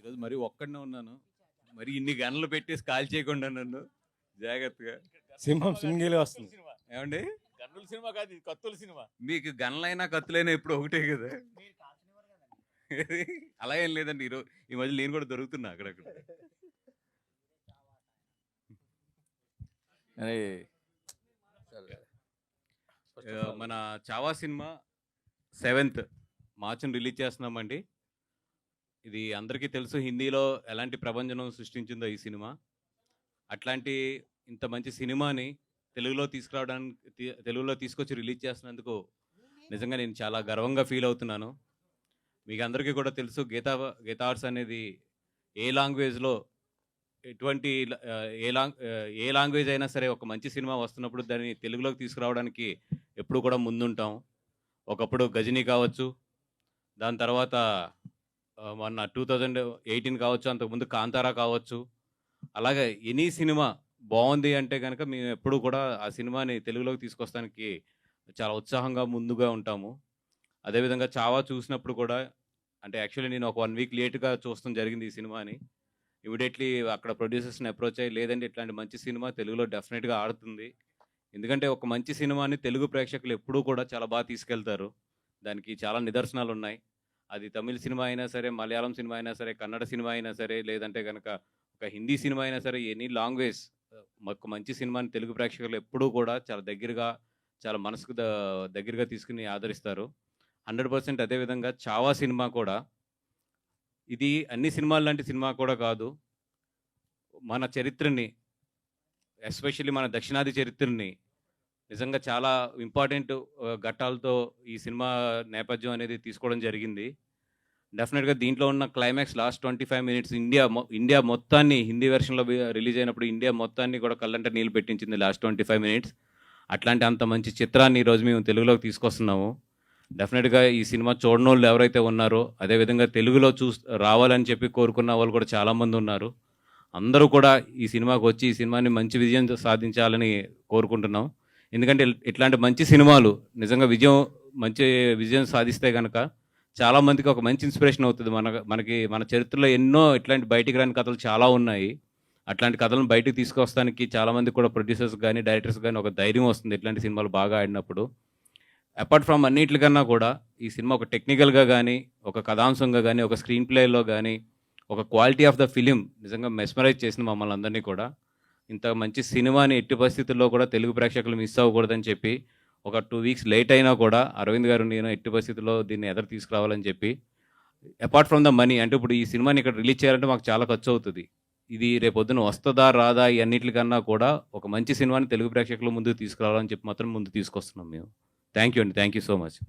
ఈరోజు మరీ ఒక్కడనే ఉన్నాను. మరి ఇన్ని గన్నులు పెట్టేసి కాల్ చేయకుండా నన్ను జాగ్రత్తగా. సింహం సింగిల్ వస్తుంది. ఏమండి? గన్నుల సినిమా కాదు, ఇది కత్తుల సినిమా. మీకు గన్నులైనా కత్తులైనా ఎప్పుడు ఒకటే కదా. అలా ఏం లేదండి. ఈ మధ్య నేను కూడా దొరుకుతున్నా అక్కడక్కడ. అని మన చావా సినిమా 7th మార్చిని రిలీజ్ చేస్తున్నామండి. ఇది అందరికీ తెలుసు హిందీలో ఎలాంటి ప్రభంజనం సృష్టించిందో ఈ సినిమా. అట్లాంటి ఇంత మంచి సినిమాని తెలుగులో తీసుకొచ్చి రిలీజ్ చేసినందుకు నిజంగా నేను చాలా గర్వంగా ఫీల్ అవుతున్నాను. మీకు అందరికీ కూడా తెలుసు గీతా ఆర్ట్స్ అనేది ఏ లాంగ్వేజ్లో ఎటువంటి ఏ లాంగ్వేజ్ అయినా సరే ఒక మంచి సినిమా వస్తున్నప్పుడు దాన్ని తెలుగులోకి తీసుకురావడానికి ఎప్పుడు కూడా ముందుంటాం. ఒకప్పుడు గజనీ కావచ్చు, దాని తర్వాత మొన్న 2018 కావచ్చు, అంతకుముందు కాంతారా కావచ్చు. అలాగే ఎనీ సినిమా బాగుంది అంటే కనుక మేము ఎప్పుడు కూడా ఆ సినిమాని తెలుగులోకి తీసుకొస్తానికి చాలా ఉత్సాహంగా ముందుగా ఉంటాము. అదేవిధంగా చావా చూసినప్పుడు కూడా అంటే యాక్చువల్లీ నేను ఒక 1 వీక్ లేట్గా చూడడం జరిగింది ఈ సినిమాని. ఇమీడియట్లీ అక్కడ ప్రొడ్యూసర్స్ని అప్రోచ్ అయ్యి, లేదంటే ఇట్లాంటి మంచి సినిమా తెలుగులో డెఫినెట్గా ఆడుతుంది. ఎందుకంటే ఒక మంచి సినిమాని తెలుగు ప్రేక్షకులు ఎప్పుడూ కూడా చాలా బాగా తీసుకెళ్తారు. దానికి చాలా నిదర్శనాలు ఉన్నాయి. అది తమిళ సినిమా అయినా సరే, మలయాళం సినిమా అయినా సరే, కన్నడ సినిమా అయినా సరే, లేదంటే కనుక ఒక హిందీ సినిమా అయినా సరే, ఎనీ లాంగ్వేజ్ ఒక మంచి సినిమాని తెలుగు ప్రేక్షకులు ఎప్పుడూ కూడా చాలా దగ్గరగా, చాలా మనసుకు దగ్గరగా తీసుకుని ఆదరిస్తారు. 100%. అదేవిధంగా చావా సినిమా కూడా ఇది అన్ని సినిమాల లాంటి సినిమా కూడా కాదు. మన చరిత్రని, ఎస్పెషల్లీ మన దక్షిణాది చరిత్రని నిజంగా చాలా ఇంపార్టెంట్ ఘట్టాలతో ఈ సినిమా నేపథ్యం అనేది తీసుకోవడం జరిగింది. డెఫినెట్గా దీంట్లో ఉన్న క్లైమాక్స్ లాస్ట్ 25 minutes ఇండియా మొత్తాన్ని, హిందీ వెర్షన్లో రిలీజ్ అయినప్పుడు ఇండియా మొత్తాన్ని కూడా కళ్ళంట నీళ్ళు పెట్టించింది లాస్ట్ 25 minutes. అట్లాంటి అంత మంచి చిత్రాన్ని ఈరోజు మేము తెలుగులోకి తీసుకొస్తున్నాము. డెఫినెట్గా ఈ సినిమా చూడని వాళ్ళు ఎవరైతే ఉన్నారో, అదేవిధంగా తెలుగులో రావాలని చెప్పి కోరుకున్న వాళ్ళు కూడా చాలామంది ఉన్నారు. అందరూ కూడా ఈ సినిమాకి వచ్చి ఈ సినిమాని మంచి విజయం సాధించాలని కోరుకుంటున్నాం. ఎందుకంటే ఇట్లాంటి మంచి సినిమాలు నిజంగా మంచి విజయం సాధిస్తే కనుక చాలామందికి ఒక మంచి ఇన్స్పిరేషన్ అవుతుంది. మన చరిత్రలో ఎన్నో ఇట్లాంటి బయటికి రాని కథలు చాలా ఉన్నాయి. అట్లాంటి కథలను బయటకు తీసుకొస్తానికి చాలామంది కూడా ప్రొడ్యూసర్స్ కానీ, డైరెక్టర్స్ కానీ ఒక ధైర్యం వస్తుంది ఇట్లాంటి సినిమాలు బాగా ఆడినప్పుడు. అపార్ట్ ఫ్రమ్ అన్నిటికన్నా కూడా ఈ సినిమా ఒక టెక్నికల్గా కానీ, ఒక కథాంశంగా కానీ, ఒక స్క్రీన్ ప్లేలో కానీ, ఒక క్వాలిటీ ఆఫ్ ద ఫిలిం నిజంగా మెస్మరైజ్ చేసిన మమ్మల్ని అందరినీ కూడా. ఇంత మంచి సినిమాని ఎట్టి పరిస్థితుల్లో కూడా తెలుగు ప్రేక్షకులు మిస్ అవ్వకూడదని చెప్పి ఒక 2 weeks లేట్ అయినా కూడా అరవింద్ గారు నేను ఎట్టి పరిస్థితుల్లో దీన్ని ఎదురు తీసుకురావాలని చెప్పి, అపార్ట్ ఫ్రమ్ ద మనీ, అంటే ఇప్పుడు ఈ సినిమాని ఇక్కడ రిలీజ్ చేయాలంటే మాకు చాలా ఖర్చు అవుతుంది. ఇది రేపొద్దున వస్తుందా రాదా ఈ అన్నిటికన్నా కూడా ఒక మంచి సినిమాని తెలుగు ప్రేక్షకుల ముందుకు తీసుకురావాలని చెప్పి మాత్రం ముందు తీసుకొస్తున్నాం మేము. థ్యాంక్ యూ అండి. Thank you so much.